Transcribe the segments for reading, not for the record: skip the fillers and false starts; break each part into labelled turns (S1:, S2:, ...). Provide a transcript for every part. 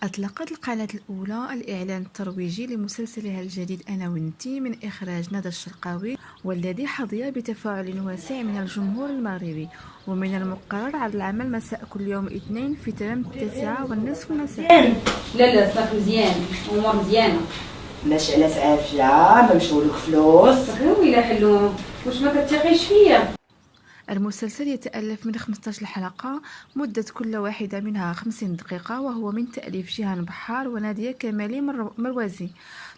S1: أطلقت القناة الأولى الإعلان الترويجي لمسلسلها الجديد أنا وإنتي من إخراج ندى الشرقاوي، والذي حظي بتفاعل واسع من الجمهور المغربي. ومن المقرر عرض العمل مساء كل يوم اثنين في تمام 9:30 مساء.
S2: لا صافي مزيان، امور مزيانه.
S3: ماشي على عافيه، ما مشاولك فلوس.
S2: صافي ويلا حلو، واش ما كتثقيش فيا؟
S1: المسلسل يتألف من 15 حلقة، مدة كل واحدة منها 50 دقيقة، وهو من تأليف جيهان بحار ونادية كمالي مروزي.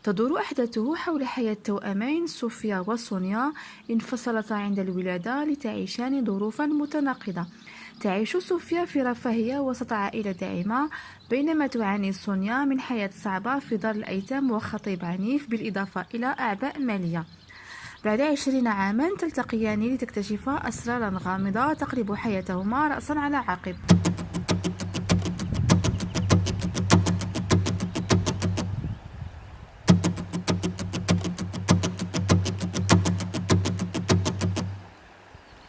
S1: تدور أحداثه حول حياة توأمين صوفيا وسونيا انفصلتا عند الولادة لتعيشان ظروفا متناقضة. تعيش صوفيا في رفاهية وسط عائلة داعمة، بينما تعاني سونيا من حياة صعبة في دار الأيتام وخطيب عنيف، بالإضافة إلى أعباء مالية. بعد 20 عاما تلتقيان لتكتشفا أسرارا غامضة تقلب حياتهما رأسا على عقب.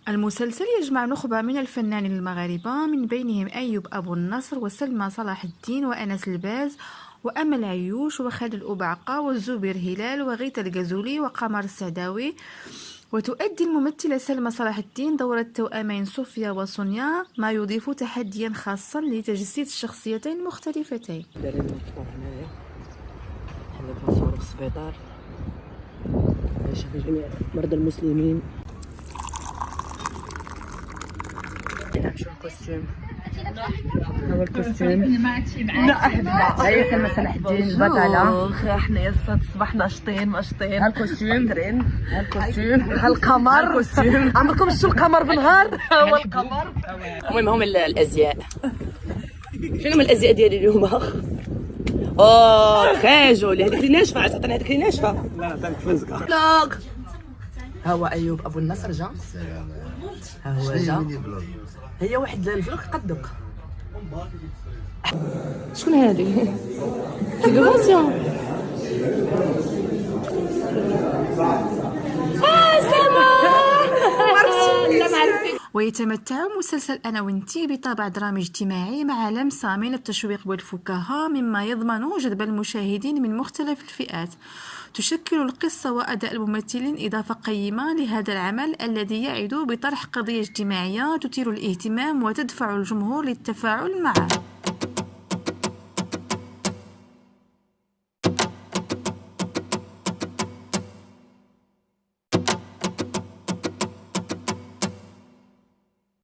S1: المسلسل يجمع نخبة من الفنانين المغاربة، من بينهم أيوب أبو النصر وسلمى صلاح الدين وأنس الباز وأمل عيوش وخالد الأبعقة والزبير هلال وغيث الجزولي وقمر السعداوي. وتؤدي الممثلة سلمى صلاح الدين دور التوأمين صوفيا وسونيا، ما يضيف تحديا خاصا لتجسيد الشخصيتين المختلفتين.
S3: دايرين نفطر هنايا، حنا كنصورو في السبيطار باش جميع مرضى المسلمين. نمشيو الكوستيم، هو الكوستيم. لا احنا هي سلمى صلاح الدين البطلة. حنايا الصاد الصباح ناشطين ها الكوستيم، ها الكوستيم، ها القمر، ها الكوستيم. عمركم شفتوا القمر بالنهار؟ هو القمر. المهم هم الازياء. شنو هما الازياء ديالي اليوم؟ تري جولي. هذيك اللي ناشفه، عطيني هذيك اللي ناشفه. لا عطينك فزقه. لا ها هو ايوب ابو النصر جا، ها هو جا. هي واحد الفلوق قدك. شكون هذه؟ كيلوغاسيون.
S1: ويتمتع مسلسل أنا وإنتي بطابع درامي اجتماعي مع لمسة من التشويق والفكاهة، مما يضمن جذب المشاهدين من مختلف الفئات. تشكل القصة وأداء الممثلين إضافة قيمة لهذا العمل الذي يعد بطرح قضية اجتماعية تثير الاهتمام وتدفع الجمهور للتفاعل معه.